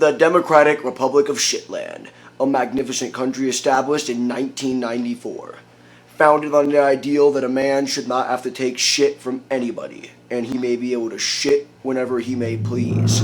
The Democratic Republic of Shitland, a magnificent country established in 1994. Founded on the ideal that a man should not have to take shit from anybody, and he may be able to shit whenever he may please.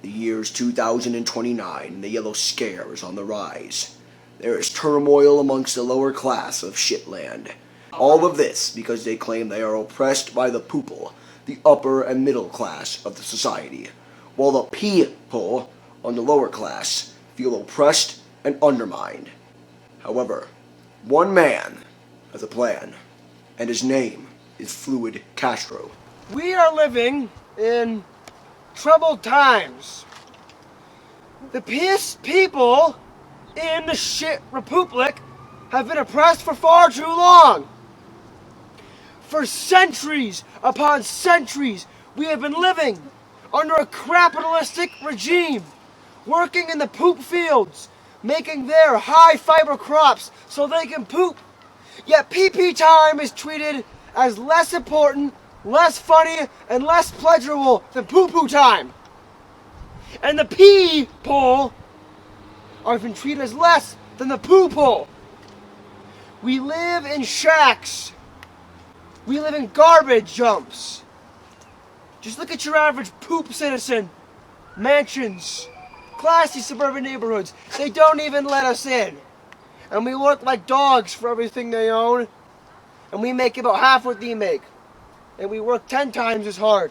The year's 2029, and the Yellow Scare is on the rise. There is turmoil amongst the lower class of Shitland. All of this because they claim they are oppressed by the poople, the upper and middle class of the society, while the peeple on the lower class feel oppressed and undermined. However, one man has a plan, and his name is Fluid Castro. We are living in troubled times. The people in the shit republic have been oppressed for far too long. For centuries upon centuries, we have been living under a capitalistic regime, working in the poop fields, making their high fiber crops so they can poop. Yet pee-pee time is treated as less important, less funny, and less pleasurable than poo-poo time. And the people are even treated as less than the poople. We live in shacks. We live in garbage dumps. Just look at your average poop citizen. Mansions, classy suburban neighborhoods. They don't even let us in. And we work like dogs for everything they own. And we make about half what they make. And we work 10 times as hard.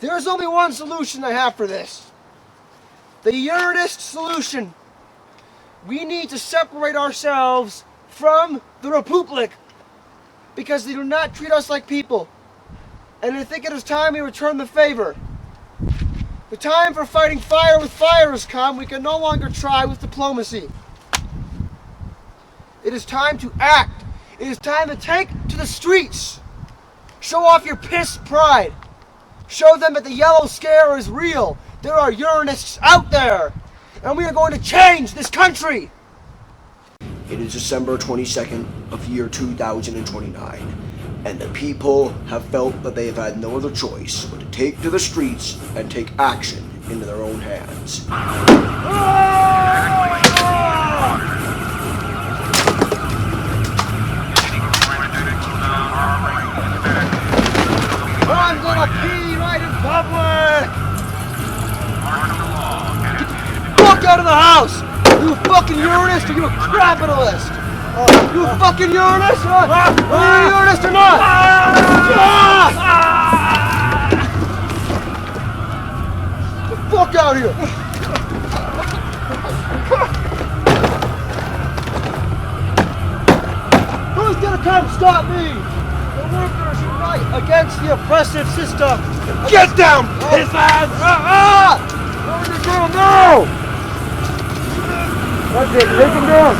There's only one solution I have for this. The urinist solution. We need to separate ourselves from the Republic because they do not treat us like people. And I think it is time we return the favor. The time for fighting fire with fire has come. We can no longer try with diplomacy. It is time to act. It is time to take to the streets. Show off your pissed pride. Show them that the Yellow Scare is real. There are urinists out there. And we are going to change this country. It is December 22nd of year 2029, and the people have felt that they have had no other choice but to take to the streets and take action into their own hands. I'm gonna pee right in public! Get the fuck out of the house! You a fucking urinist or you a capitalist? You a fucking urinist? Are you a urinist or not? Get the fuck out of here! Who's gonna come stop me? The workers unite against the oppressive system. Get down, piss ass! What are you doing now? That's it, take him down.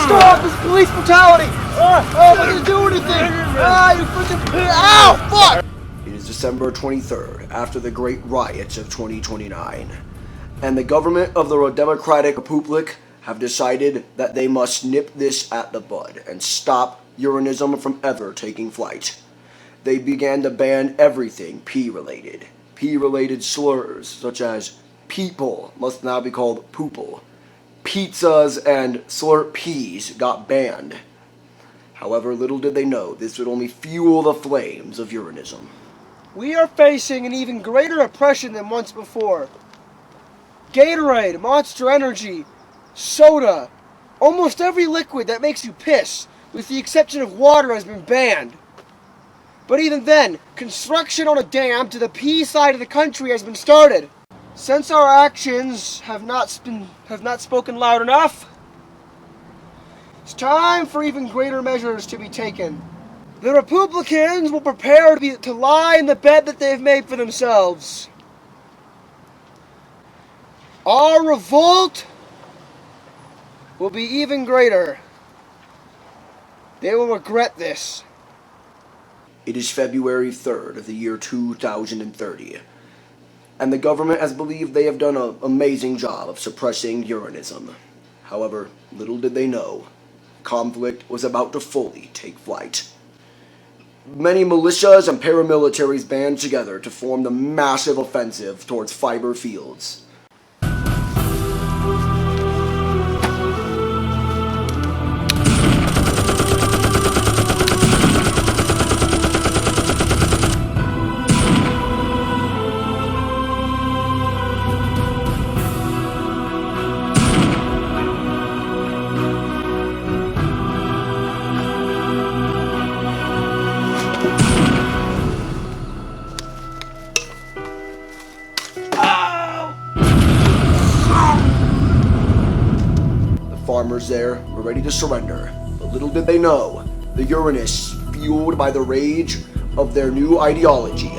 Stop this police brutality. I'm not gonna do anything. You freaking ow, fuck! It is December 23rd, after the great riots of 2029, and the government of the Democratic Republic have decided that they must nip this at the bud and stop urinism from ever taking flight. They began to ban everything pee-related. Pee-related slurs, such as people, must now be called poople. Pizzas and slurp peas got banned. However, little did they know this would only fuel the flames of urinism. We are facing an even greater oppression than once before. Gatorade, Monster Energy, soda, almost every liquid that makes you piss, with the exception of water, has been banned. But even then, construction on a dam to the P side of the country has been started. Since our actions have not spoken loud enough, it's time for even greater measures to be taken. The Republicans will prepare to lie in the bed that they've made for themselves. Our revolt will be even greater. They will regret this. It is February 3rd of the year 2030, and the government has believed they have done an amazing job of suppressing urinism. However, little did they know, conflict was about to fully take flight. Many militias and paramilitaries band together to form the massive offensive towards fiber fields. Farmers there were ready to surrender, but little did they know, the urinists, fueled by the rage of their new ideology,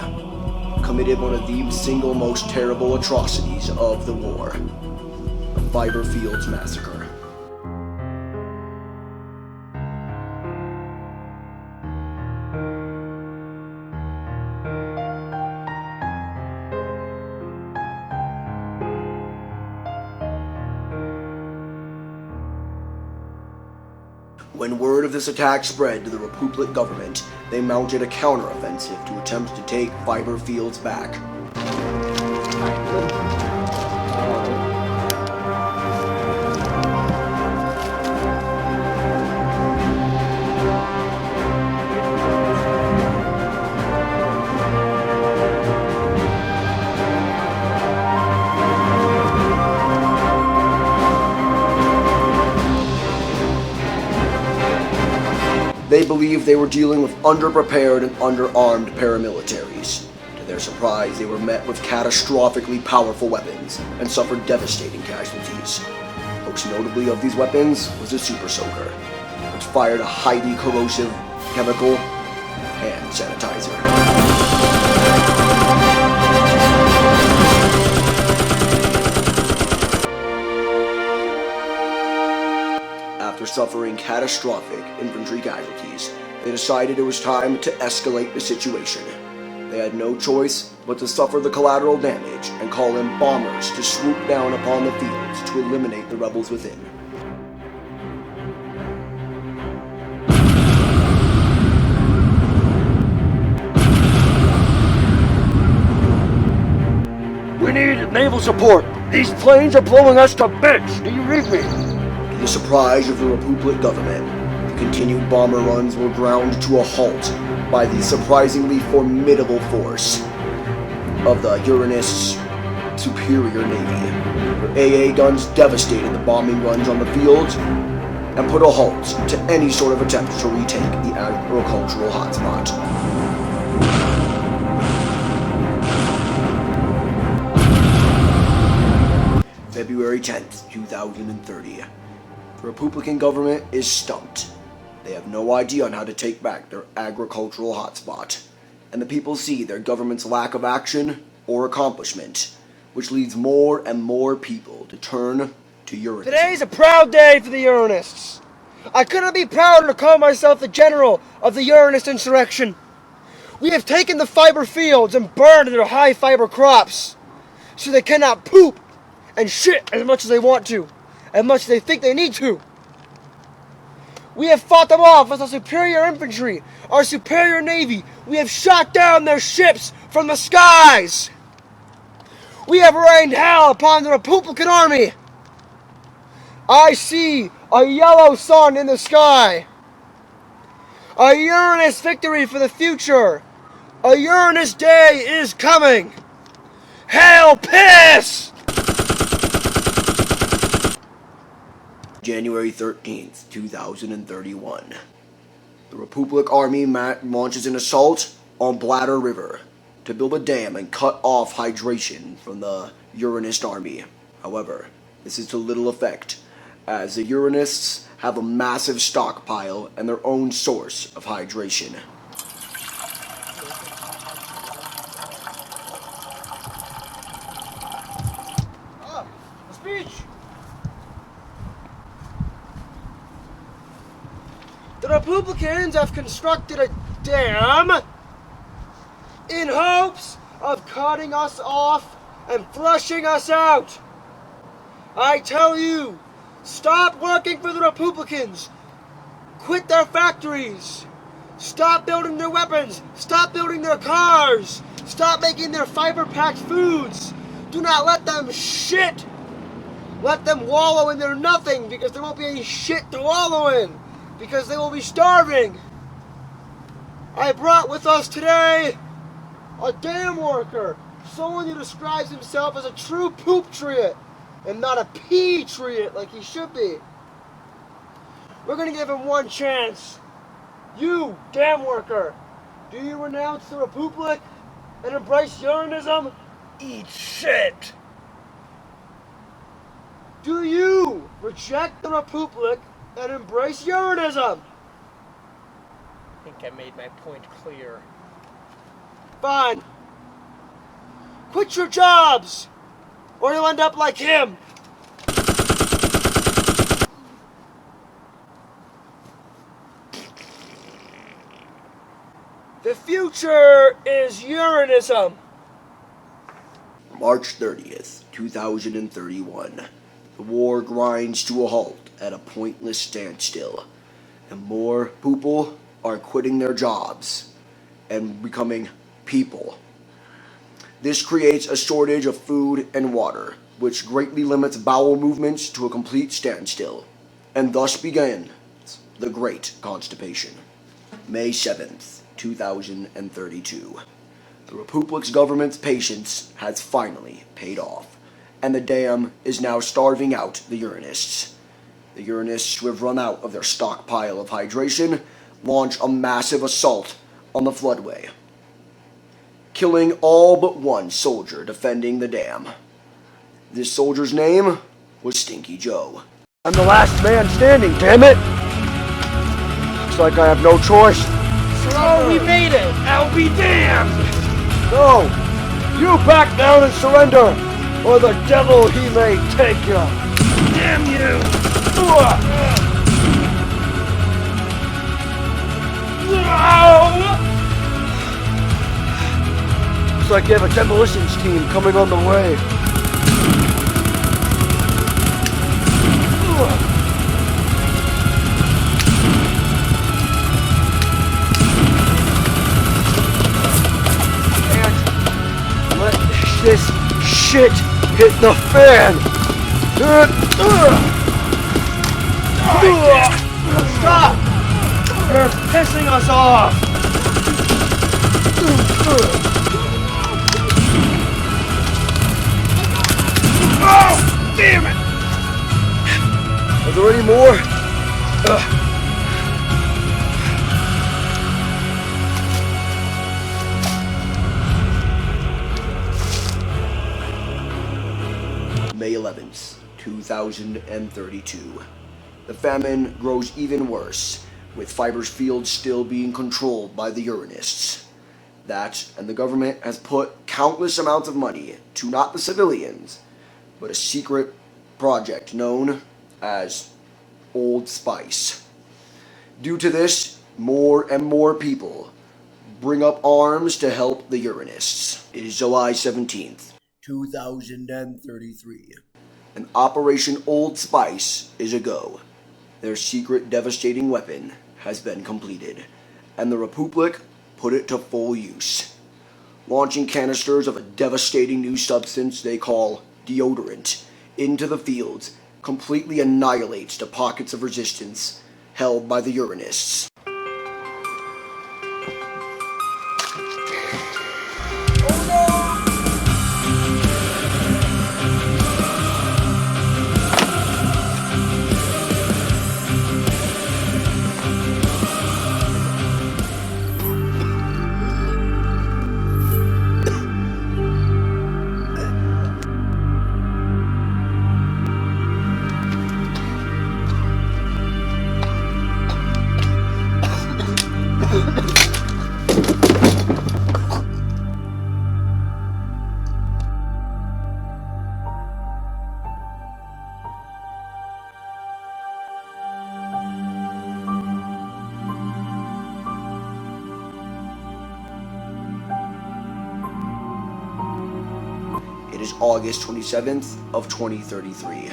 committed one of the single most terrible atrocities of the war, the Fiber Fields Massacre. When word of this attack spread to the Republic government, they mounted a counteroffensive to attempt to take fiber fields back. They believed they were dealing with underprepared and underarmed paramilitaries. To their surprise, they were met with catastrophically powerful weapons and suffered devastating casualties. Most notably of these weapons was the Super Soaker, which fired a highly corrosive chemical hand sanitizer. After suffering catastrophic infantry casualties, they decided it was time to escalate the situation. They had no choice but to suffer the collateral damage and call in bombers to swoop down upon the fields to eliminate the rebels within. We need naval support. These planes are blowing us to bits. Do you read me? To the surprise of the Republic government, the continued bomber runs were ground to a halt by the surprisingly formidable force of the Urinists' superior navy. Their AA guns devastated the bombing runs on the fields and put a halt to any sort of attempt to retake the agricultural hotspot. February 10th, 2030. The Republican government is stumped. They have no idea on how to take back their agricultural hotspot, and the people see their government's lack of action or accomplishment, which leads more and more people to turn to urinism. Today's a proud day for the urinists. I couldn't be prouder to call myself the general of the urinist insurrection. We have taken the fiber fields and burned their high fiber crops, so they cannot poop and shit as much as they want to, as much as they think they need to. We have fought them off with our superior infantry, our superior navy. We have shot down their ships from the skies. We have rained hell upon the Republican army. I see a yellow sun in the sky. A Uranus victory for the future. A Uranus day is coming. Hail piss! January 13th, 2031. The Republic Army launches an assault on Bladder River to build a dam and cut off hydration from the urinist army. However, this is to little effect, as the urinists have a massive stockpile and their own source of hydration. A speech! The Republicans have constructed a dam in hopes of cutting us off and flushing us out. I tell you, stop working for the Republicans. Quit their factories. Stop building their weapons. Stop building their cars. Stop making their fiber-packed foods. Do not let them shit. Let them wallow in their nothing, because there won't be any shit to wallow in, because they will be starving. I brought with us today a dam worker, someone who describes himself as a true poop-triot and not a pee-triot like he should be. We're going to give him one chance. You, dam worker, do you renounce the Republic and embrace urinism? Eat shit! Do you reject the Republic and embrace urinism? I think I made my point clear. Fine. Quit your jobs, or you'll end up like him. The future is urinism. March 30th, 2031. The war grinds to a halt at a pointless standstill, and more poople are quitting their jobs and becoming people. This creates a shortage of food and water, which greatly limits bowel movements to a complete standstill, and thus begins the Great Constipation. May 7th, 2032. The Republic's government's patience has finally paid off, and the dam is now starving out the urinists. The urinists who have run out of their stockpile of hydration launch a massive assault on the floodway, killing all but one soldier defending the dam. This soldier's name was Stinky Joe. I'm the last man standing, damn it! Looks like I have no choice. Oh, we made it! I'll be damned! No! You back down and surrender, or the devil he may take you! Damn you! Looks like you have a demolitions team coming on the way. And let this shit hit the fan. Stop! You're pissing us off! Oh, damn it! Are there any more? May 11th, 2032. The famine grows even worse, with Fiber's fields still being controlled by the urinists. That, and the government has put countless amounts of money to not the civilians, but a secret project known as Old Spice. Due to this, more and more people bring up arms to help the urinists. It is July 17th, 2033, and Operation Old Spice is a go. Their secret devastating weapon has been completed, and the Republic put it to full use, launching canisters of a devastating new substance they call deodorant into the fields, completely annihilates the pockets of resistance held by the urinists. It is August 27th of 2033.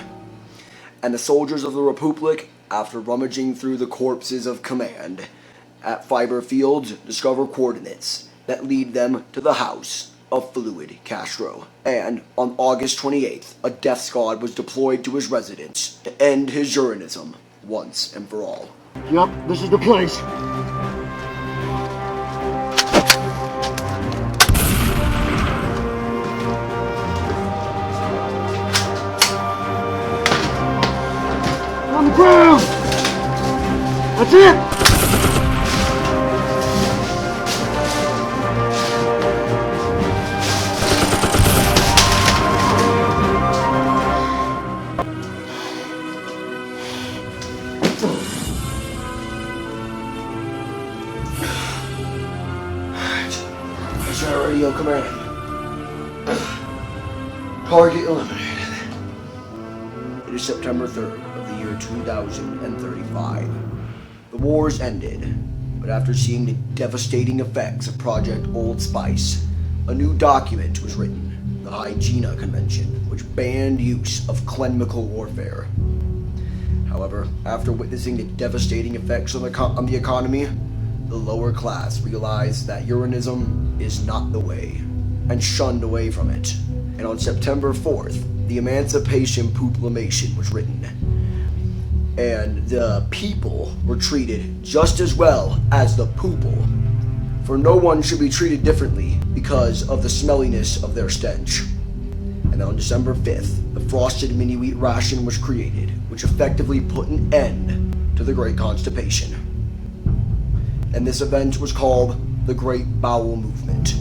And the soldiers of the Republic, after rummaging through the corpses of command at Fiber Fields, discover coordinates that lead them to the house of Fluid Castro. And on August 28th, a death squad was deployed to his residence to end his urinism once and for all. Yup, this is the place. On the ground! That's it! That's our radio command. Target eliminated. It is September 3rd of the year 2035. The wars ended, but after seeing the devastating effects of Project Old Spice, a new document was written, the Hygiena Convention, which banned use of chemical warfare. However, after witnessing the devastating effects on the economy, the lower class realized that urinism is not the way, and shunned away from it. And on September 4th, the Emancipation Proclamation was written, and the people were treated just as well as the poople, for no one should be treated differently because of the smelliness of their stench. And on December 5th, the frosted mini wheat ration was created, which effectively put an end to the Great Constipation. And this event was called the Great Bowel Movement.